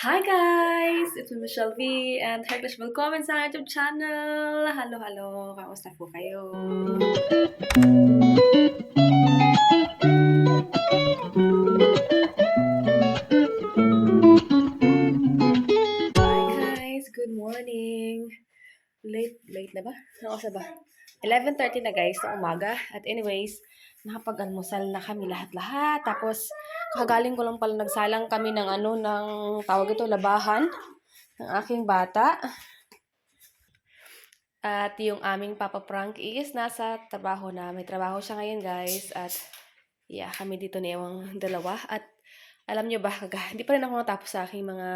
Hi guys! It's me, Michelle V, and herzlich willkommen sa YouTube channel! Halo, halo! Kamusta po kayo? Hi guys! Good morning! Late na ba? Ano oras na ba? 11:30 na guys, ng umaga. At anyways, nakapag-almusal na kami lahat-lahat. Tapos, kakagaling ko lang pala nagsalang kami ng tawag ito, labahan ng aking bata. At yung aming Papa Frank is nasa trabaho na. May trabaho siya ngayon guys. At yeah, kami dito ni Ewang dalawa. At alam nyo ba, hindi pa rin ako natapos sa aking mga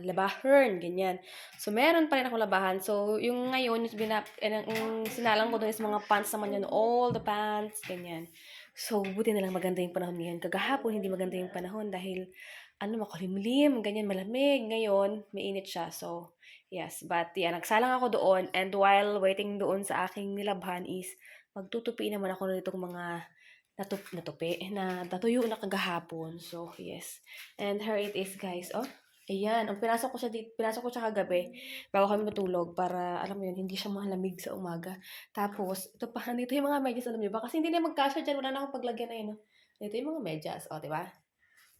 labahan, ganyan. So, meron pa rin ako labahan. So, yung ngayon, yung sinalang ko dun is mga pants naman yun. All the pants, ganyan. So, buti na lang maganda yung panahon ngayon. Kagahapon, hindi maganda yung panahon dahil, makulimlim, ganyan, malamig. Ngayon, mainit siya. So, yes. But, yeah, nagsalang ako doon. And while waiting doon sa aking nilabhan is, magtutupi naman ako nitong mga natuyo na kagahapon. So, yes. And here it is, guys. Oh, ayan. Pinasok ko siya kagabi bago kami matulog para, alam mo yun, hindi siya malamig sa umaga. Tapos, ito pa, nandito yung mga medyas, alam niyo ba? Kasi hindi na magkasya dyan, wala na akong paglagyan na yun. No? Dito yung mga medyas, o, diba?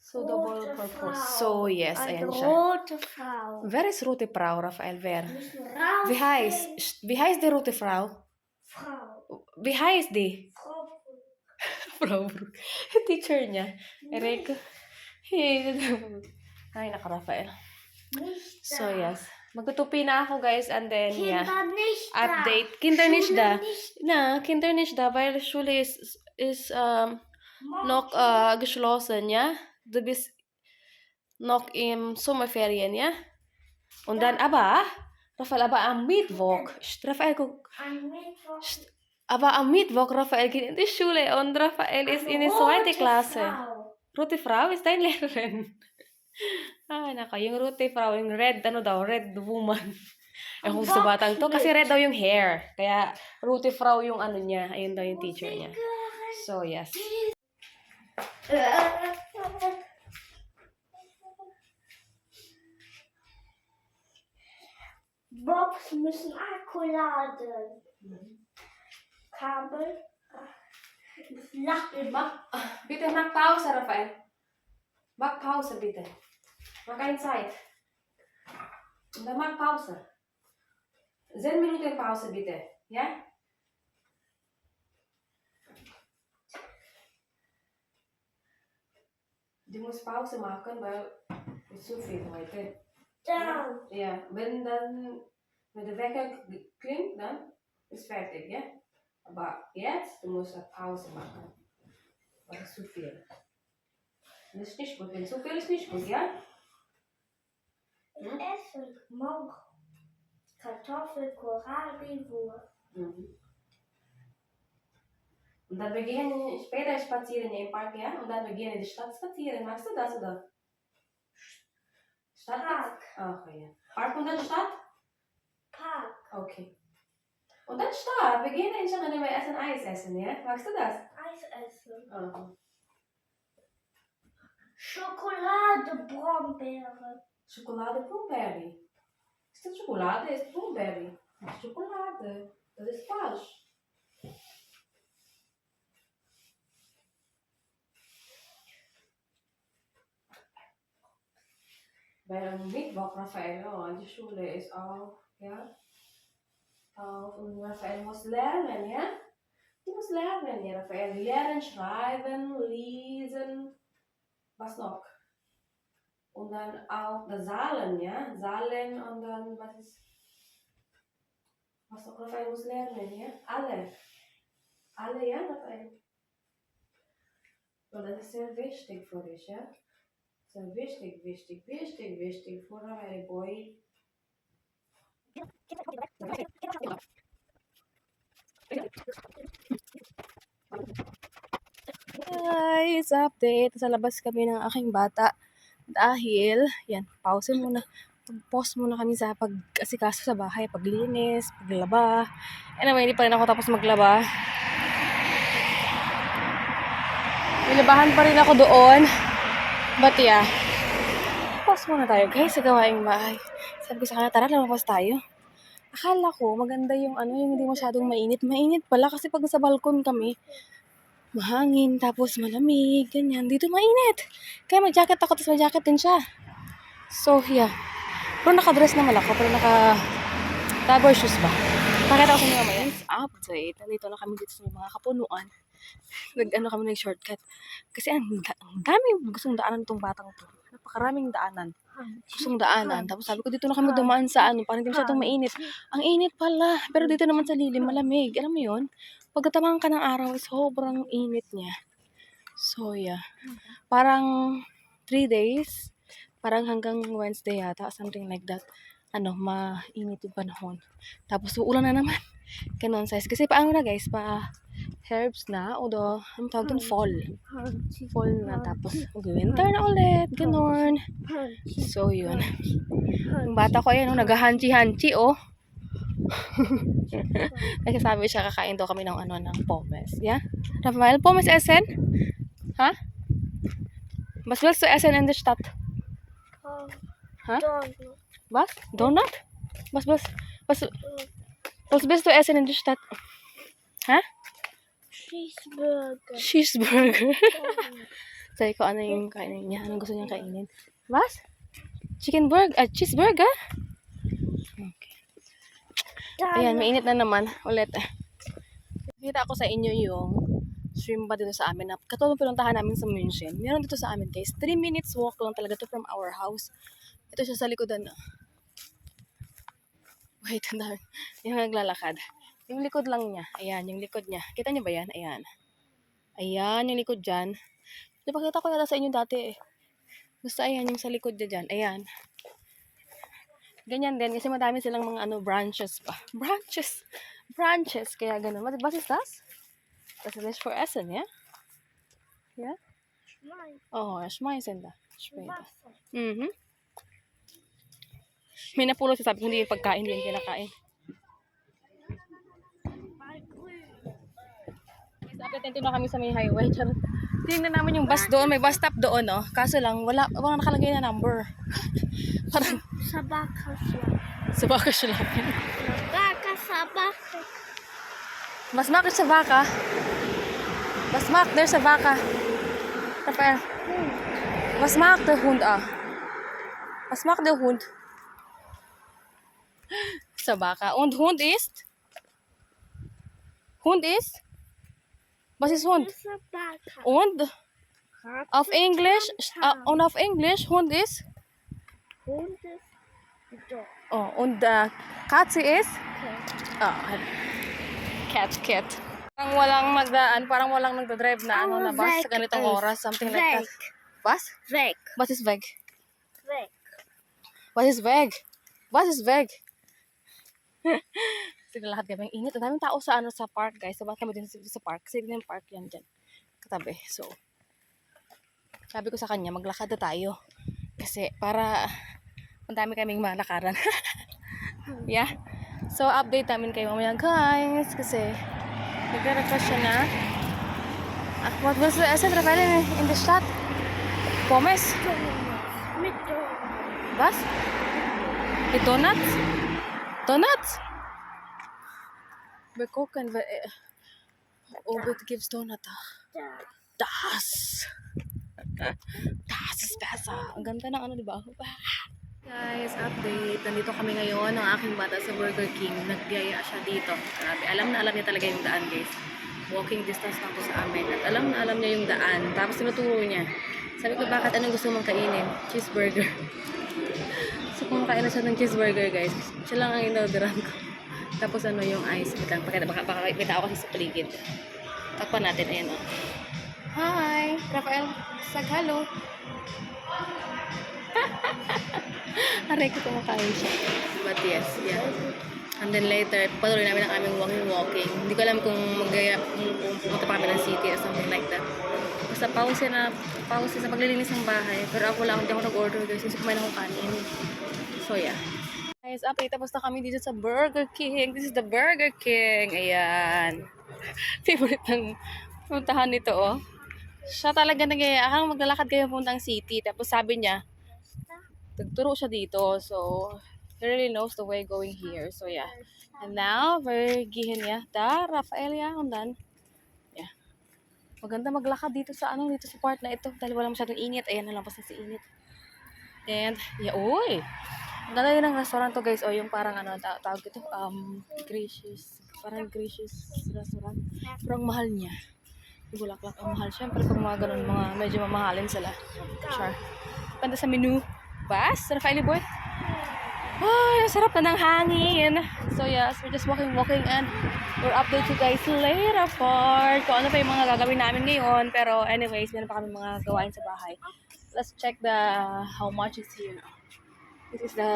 So, double purpose. So, yes, ayan siya. Rote Frau. Wer ist rote Frau, Raphael? Wer? Frau. Wie heißt die rote Frau? Frau. Wie heißt die? Frau. Frau. Teacher niya. Eric. Ay, naka Rafael. So, yes. Magtutupi na ako, guys. And then, yeah. Update. Kinder nicht da. Na, Kinder nicht da, weil Schule ist noch geschlossen, ja? Du bist noch im Sommerferien, ja? Und dann Rafael, aber am Mittwoch. Rafael, guck. Aber am Mittwoch, Rafael geht in die Schule und Rafael ist in die zweite Klasse. Rote Frau ist dein Lehrerin. Naka, yung Rote Frau, yung red woman. Ang kung sa batang to, kasi red daw yung hair. Kaya, Rote Frau yung niya, ayun daw yung teacher niya. So, yes. Bobs müssen Akku laden. Kabel. Bitte mach Pause, Rafael. Mach Pause, bitte. Mach keine Zeit. Und dann mach Pause. 10 Minuten Pause, bitte. Ja? Du musst Pause machen, weil es zu viel heute. Ja, wenn der Wecker klingt, dann ist fertig, ja? Aber jetzt, du musst eine Pause machen. Weil es zu viel. Das ist nicht gut. Wenn zu viel ist nicht gut, ja? Ich esse morgen Kartoffel, Kohlrabi, Wurst. Mhm. Und dann wir gehen später spazieren im Park, ja? Und dann wir gehen in die Stadt spazieren. Magst du das oder? Stadt? Park. Okay, ja. Park und dann Stadt? Park. Okay. Und dann Stadt. Wir gehen in Stadt und wir essen Eis essen, ja? Magst du das? Eis essen. Okay. Schokolade, Brombeere. Schokolade, Brombeere. Ist das Schokolade? Ist Brombeere. Das ist Schokolade. Das ist falsch. Weil am Mittwoch, Raphael, die Schule ist auf, ja? Und Raphael muss lernen, ja? Du musst lernen, ja, Raphael. Lernen, schreiben, lesen. Was noch? Und dann auch das Zahlen, ja? Zahlen und dann, was noch, Raphael muss lernen, ja? Alle, ja, Raphael? Und das ist sehr wichtig für dich, ja? Sehr wichtig for Raphael, boy. Guys, update. Sa labas kami ng aking bata. Dahil, yan, pause muna. Pause muna kami sa pag-asikaso sa bahay, paglinis, paglaba. Anyway, hindi pa rin ako tapos maglaba. Nilabahan pa rin ako doon. But yeah, Pause muna tayo guys sa gawaing bahay. Sabi ko sa kanila, tara lumabas tayo. Akala ko maganda yung yung hindi masyadong mainit. Mainit pala kasi pag sa balkon kami, mahangin, tapos malamig, ganyan. Dito mainit. Kaya mag-jacket ako, tapos may jacket din siya. So, yeah. Pero naka-dress naman ako, pero rubber shoes ba? Pakita ko sa mga mamaya. Update. Nandito na kami dito sa mga kapunuan. Kami nag-shortcut. Kasi ang dami gustong daanan itong batang to. Napakaraming daanan. Gustong daanan. Tapos sabi ko dito na kami dumaan sa parang hindi masyadong mainit. Ang init pala. Pero dito naman sa lilim, malamig. Alam mo yun? Pagkatamaan ka ng araw, sobrang init niya. So, yeah. Parang 3 days. Parang hanggang Wednesday yata. Something like that. Mainit yung panahon. Tapos uulan na naman. Ganon size. Kasi paano na guys, herbs na. Although, ang tawag dun, fall. Fall na. Tapos, winter na ulit. Ganon. So, yun. Yung bata ko, ayan, nag-hanchi-hanchi, oh. Nagsasabi siya, kakain daw kami ng pommes. Yeah? Rafael, pommes essen? Ha? Was willst du essen in der Stadt? Ha? Was? Donut? Was willst du essen in der Stadt? Ha? Cheeseburger. Sabi ko, ano yung kainin niya? Anong gusto niyang kainin? Was? Cheeseburger? Okay. Ayan, mainit na naman. Ulit. Nakita ko sa inyo yung swim ba dito sa amin. Katulong pinuntahan namin sa München. Meron dito sa amin, guys. 3 minutes walk lang talaga to from our house. Ito siya sa likodan. Wait, yung naglalakad. Yung likod lang niya. Ayan, yung likod niya. Kita niyo ba yan? Ayan. Ayan, yung likod dyan. Napakita ko yata sa inyo dati eh. Basta ayan, yung sa likod niya dyan. Ayan. Ganyan din. Kasi madami silang mga branches pa. Branches. Kaya ganun. Was ist das? Das ist for Essen, ja? Ja? Oh, schmeißen da. Später. Mhm. May napulot siya, sabi ko hindi yung pagkain, hindi yung kinakain. Sabi natin na kami sa may highway. Tingnan namin yung bus doon, may bus stop doon, no? Kaso lang, walang nakalagay na number. Parang Sa baka siya. sa baka siya lang. Sa baka. Was macht sa baka? Was macht der sa baka? Rafael. Was macht der Hund Was macht der Hund? Sa baka. Und Hund ist? Hund ist? Was ist Hund? Sa baka. Und auf Englisch, und auf Englisch, Hund ist? Hund ist dog. Oh, und Katze ist? Oh, cat. Parang walang parang walang nagdadrive na na bus sa ganitong oras, something like that. Was? Weg. Was ist weg? Weg. Was ist weg? Was ist weg? Sige, lahat kami. Init. Ang daming tao sa park, guys. So, bakit kami din sa park? Kasi yung park yan dyan. Katabi. So, sabi ko sa kanya, maglakad na tayo. Kasi, para ang dami kaming malakaran. Yeah. So, update namin kayo mamaya, guys. Kasi, nagre-request siya na. What was the Essen Rafael in the Stadt? Pommes? Mit Dog. Was? Mit Donuts? Donuts? Wir gucken, ob es gibt Donut. Das ist besser. Ang ganda ng di ba? Guys, update. Nandito kami ngayon ng aking bata sa Burger King. Nagyaya siya dito. Grabe. Alam na alam niya talaga yung daan, guys. Walking distance lang to sa amin. At alam na alam niya yung daan. Tapos tinuturo niya. Sabi ko, bakit anong gusto mong kainin? Cheeseburger. So, kumakain na siya ng cheeseburger, guys. Siya lang ang in-orderan ko. Tapos yung ice. Baka kita ako kasi sa paligid. Takpan natin. Ayan, oh. Hi! Rafael, sag hello. Aray ko kumakain siya. But yes, yeah. And then later, patuloy namin ang aming walking. Hindi ko alam kung pumunta pa kami ng city or something like that. Basta pause sa paglilinis ng bahay. Pero ako lang, hindi ako nag-order guys. Kasi kumain akong kanin. So yeah. Guys, update. Tapos na kami dito sa Burger King. This is the Burger King. Ayan. Favorite ng puntahan nito, oh. Siya talaga nag-iaya. Akang maglalakad kayo puntang city. Tapos sabi niya, Tugturo siya dito. So, he really knows the way going here. So, yeah. And now, we're gihin niya the Rafaelia Hondan. Yeah. Maganda maglakad dito sa dito sa part na ito dahil wala masyadong init. Ayan, nalampas na si init. And, yeah, uy! Ang ganda din ng restaurant to, guys. O, yung parang tawag ito, gracious. Parang gracious restaurant. Pero ang mahal niya. Yung bulaklak ang mahal. Siyempre, pag mga ganun, mga medyo mamahalin sila. Sure. Ganda sa menu. Bas, Rafaeli boy. Ay, sarap na ng hangin. So yes, we're just walking and we'll update you guys later for kung ano pa yung mga gagawin namin ngayon. Pero anyways, meron pa kami mga gawain sa bahay. Let's check the how much is here. This is the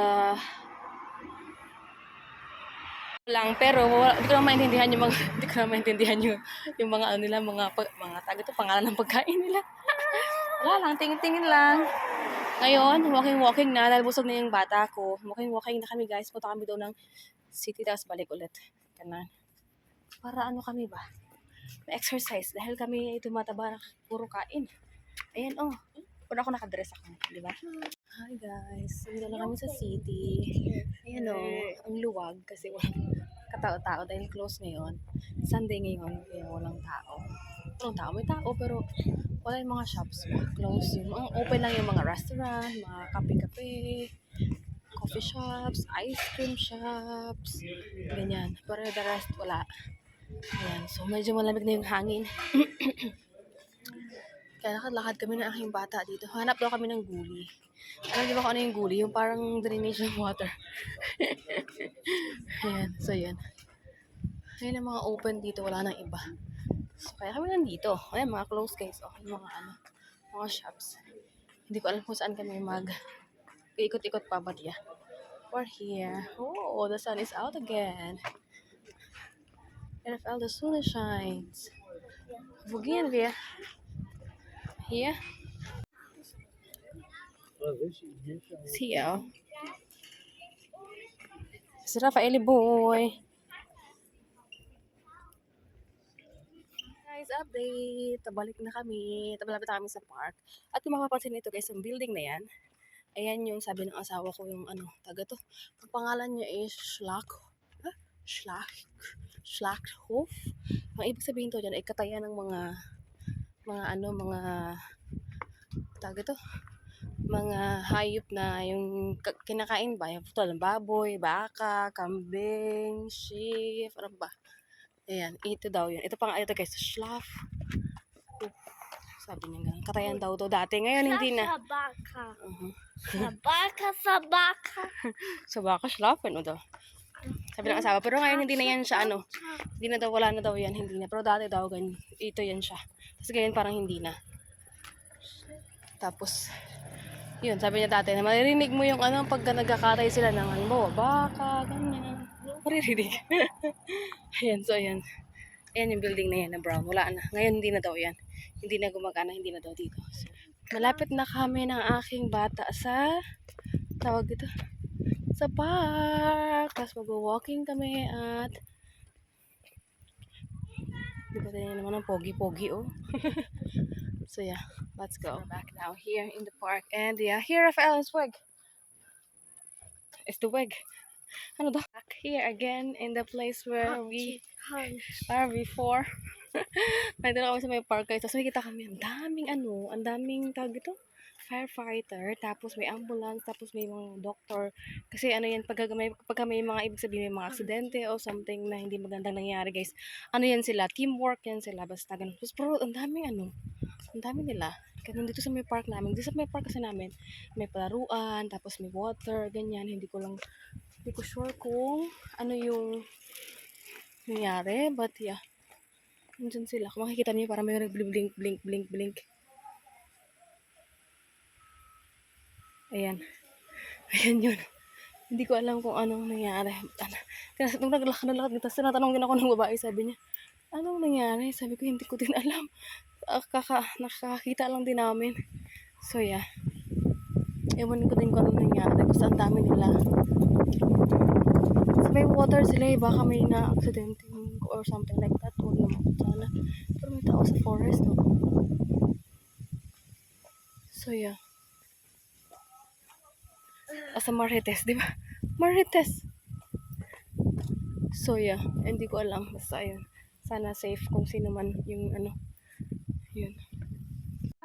lang, pero hindi ko naman maintindihan yung mga hindi ko naman maintindihan yung mga nila, mga tag ito, pangalan ng pagkain nila. Wala lang, tingin-tingin lang. Ngayon, walking na dahil busog na yung bata ko. Walking na kami, guys. Punta kami doon ng city, tapos balik ulit. Kanan. Para ano kami ba? May exercise dahil kami tumataba na puro kain. Ayan, oh. Pero ako nakadress ako, di ba? Hi, guys. Hindi na kami sa city. Ayan, oh. Ang luwag kasi katao-tao dahil close ngayon. Sunday ngayon, kaya walang tao. Walang tao, may tao, pero wala yung mga shops ba? Close yung open lang yung mga restaurant, mga kape-kape, coffee shops, ice cream shops, ganyan. Pero the rest, wala. Ayan, so medyo malamig na yung hangin. Kaya lakad-lakad kami ng aking bata dito. Hanap daw kami ng guli. Alam niyo ba kung ano yung guli? Yung parang drainage ng water. Ayan, so yan. Ayan ang mga open dito, wala nang iba. So, kaya kami nandito. Ayan, mga close guys. Oh, yung mga shops. Hindi ko alam kung saan kami ikot-ikot pa, but yeah. We're here. Oh, the sun is out again. NFL, the sun shines. Bugin wir. Here. See ya. Si Rafaeli boy. Guys, update. Tabalik na kami. Malapit na kami sa park. At kung mapapansin nito guys, ang building na yan. Ayan yung sabi ng asawa ko yung taga to. Ang pangalan niya is Schlachthof. Ang ibig sabihin to dyan ay katayan ng mga taga to. Mga hayop na yung kinakain ba? Yung ng baboy, baka, kambing, sheep, ano ba? Ayan, ito daw yun. Ito guys, Schlaf. Sabi niya ganun. Katayan daw dati. Ngayon hindi na. Sa baka. Sa baka. Sa baka, Schlaf. Ano daw? Sabi ng asawa. Pero ngayon hindi na yan siya Hindi na daw, wala na daw yan. Hindi na. Pero dati daw ganyan. Ito yan siya. Tapos ngayon parang hindi na. Tapos, yun, sabi niya dati na maririnig mo yung pagka nagkakatay sila ng baka, ganyan. Maririnig. Ayan, so ayan. Ayan yung building na yan na brown. Wala na. Ngayon hindi na daw yan. Hindi na gumagana, hindi na daw dito. So, malapit na kami ng aking bata sa tawag ito sa park. Tapos mag-walking kami at di ba tayo naman ng pogi-pogi oh. So yeah, let's go back now here in the park. And yeah, here Rafael is wig. It's the wig. Ano daw? Back here again in the place where we are before. Nandito na kami sa may park guys. Tapos makikita kami, ang daming tawag ito, firefighter, tapos may ambulance, tapos may mga doctor. Kasi yan, pag may mga ibig sabihin, may mga aksidente o something na hindi magandang nangyari guys. Yan sila, teamwork yan sila, basta ganun. Tapos pero ang dami nila. Kaya nandito sa may park namin. Dito sa may park kasi namin, may palaruan, tapos may water, ganyan. Hindi ko sure kung ano yung nangyari, but yeah. Nandun sila. Kung makikita niyo, parang may blink. Ayan. Ayan yun. Hindi ko alam kung anong nangyari. Nung naglakad nito, tinatanong din ako ng babae, sabi niya, anong nangyari? Sabi ko, hindi ko din alam. Nakakakita lang din namin. So yeah. Ewan ko din kung anong nangyari. Basta ang dami nila. So, may water sila baka may na-accident or something like that. Huwag naman sana. Pero may tao sa forest, no? So yeah. Sa Marites, di ba? Marites. So yeah, hindi ko alam. Basta yun. Sana safe kung sino man yung ano. Yun.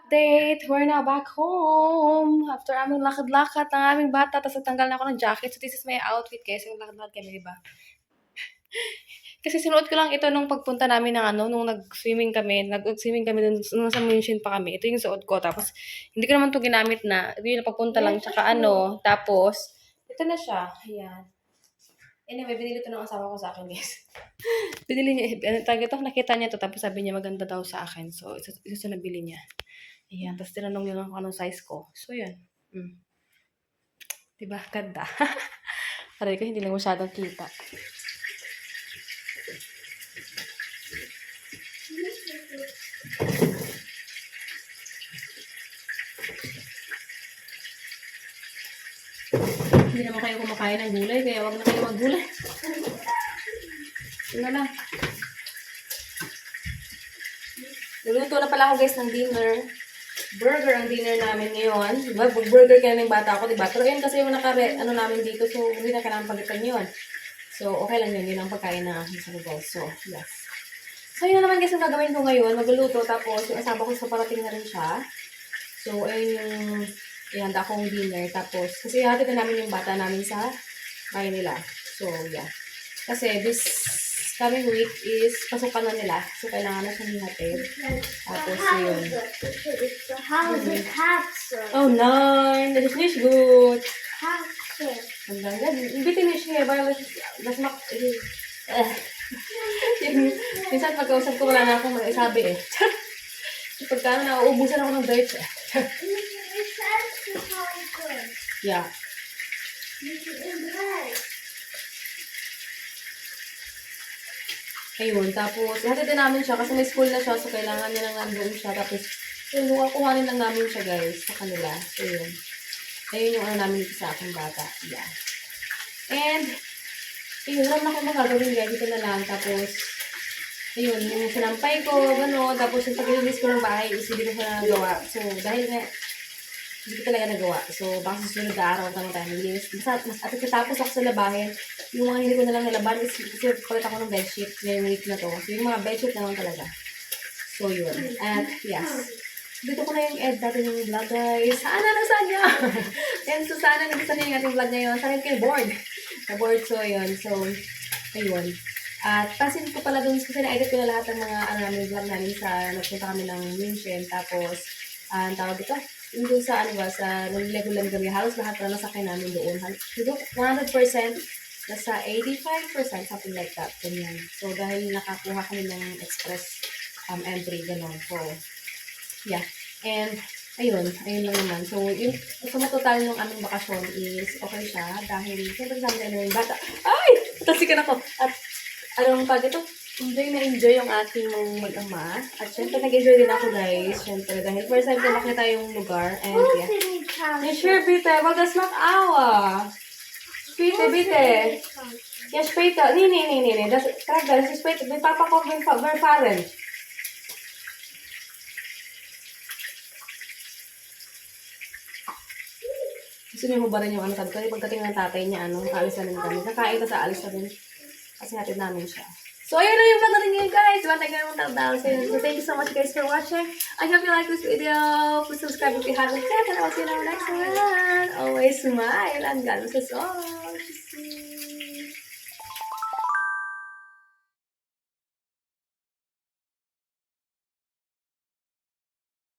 Update! We're now back home! After aming lakad-lakad ng aming bata, tapos natanggal na ako ng jacket. So this is my outfit guys. Yung lakad-lakad kami, diba? Kasi sinuot ko lang ito nung pagpunta namin ng ano, nung nag-swimming kami dun, nung sa Munshin pa kami. Ito yung suot ko. Tapos, hindi ko naman to ginamit na. Ito yung pagpunta lang, tsaka ano. Tapos, ito na siya. Ayan. Anyway, binili ito ng asawa ko sa akin, guys. Binili niya, ito, nakita niya to. Tapos sabi niya, maganda daw sa akin. So, isa sa nabili niya. Ayan. Tapos, tinanong niya lang kung anong size ko. So, yun. Diba? Ganda. Aray ko, hindi lang masyadong kita. Hindi naman kayo kumakain ng gulay, kaya wag na kayo maggulay. Yun na lang. Luluto na pala ako guys ng dinner. Burger ang dinner namin ngayon. Diba? Burger kaya ng bata ako, diba? Pero yun kasi yung namin dito, so hindi na kailangan pagkitan yun. So, okay lang yun. Yun ang pagkain na aking sa lugar. So, yes. So, yun na naman guys ang gagawin ko ngayon. Magluluto, tapos yung asawa ko sa parating na rin siya. So, ayun yung ihanda kong dinner. Tapos, kasi hatid na namin yung bata namin sa bahay nila. So, yeah. Kasi this coming week is pasukan na nila. So, kailangan na siyang hihatid. Tapos, yun. Oh, nein. Das ist nicht gut. Und dann, ja, bitte nicht hier, weil das macht... Minsan, pagkausap ko, wala na akong maisabi eh. Pagka nauubusan ako ng Deutsch eh. Yeah. Ayun, tapos, hatid din namin siya kasi may school na siya, so kailangan niya nang nandoon siya. Tapos, yun, kukuhanin lang namin siya guys, sa kanila. So, yun. Ayun yung ano namin dito sa aking bata. Yeah. And, ayun, wala na akong magagawin guys, dito na lang. Tapos, ayun, yung sinampay ko, gano'n. Tapos, yung pag-release ko ng bahay, is hindi ko siya nagawa. So, dahil nga, hindi ko talaga nagawa. So, baka sa susunod na araw, tayo nilinis. Basta, at katapos ako sa labahin, yung mga hindi ko na lang nalaban is kasi palit ako ng bedsheet ngayong week na to. So, yung mga bedsheet naman talaga. So, yun. At, yes. Dito ko na yung edit natin yung vlog, guys. Sana nasan niya? And so, sana nagustuhan niyo yung ating vlog ngayon. Sana kayo bored. Na-bored, so, yun. So, ayun. At, pansin ko pala dun, kasi na-edit ko na lahat ng mga, vlog namin sa, nagpunta kami ng München. Tapos, ang tawag ito, yung doon sa, sa Lego Langaria, halos lahat na nasakay namin doon. 100%, nasa 85%, something like that. Ganyan. So, dahil nakakuha kami ng express entry, gano'n. So, yeah. And, ayun lang naman. So, yung sumatotal ng aming bakasyon is okay siya. Dahil, siyempre sabi na yung bata. Ay! Tasikan ako. At, anong pag ito? Enjoy yung ating mag-ama. At syempre, nag-enjoy din ako, guys. Syempre, dahil first time ko makita yung lugar. And, yeah. Ja, sure, bitte. Aber das macht Aua. Bitte. Ja, später. Nee. Das ist später. Wenn Papa kommt, wir fahren. Gusto niyo hubaran yung sabi ko. Pagdating ng tatay niya, kaalis na rin kami. Kakain ka sa alis na rin. Kasi hatid namin siya. So, ayun na yung vlog natin ngayon, guys. Diba, so, thank you so much, guys, for watching. I hope you like this video. Please subscribe if you haven't yet. And I'll see you in our next one. Always smile and God bless us all.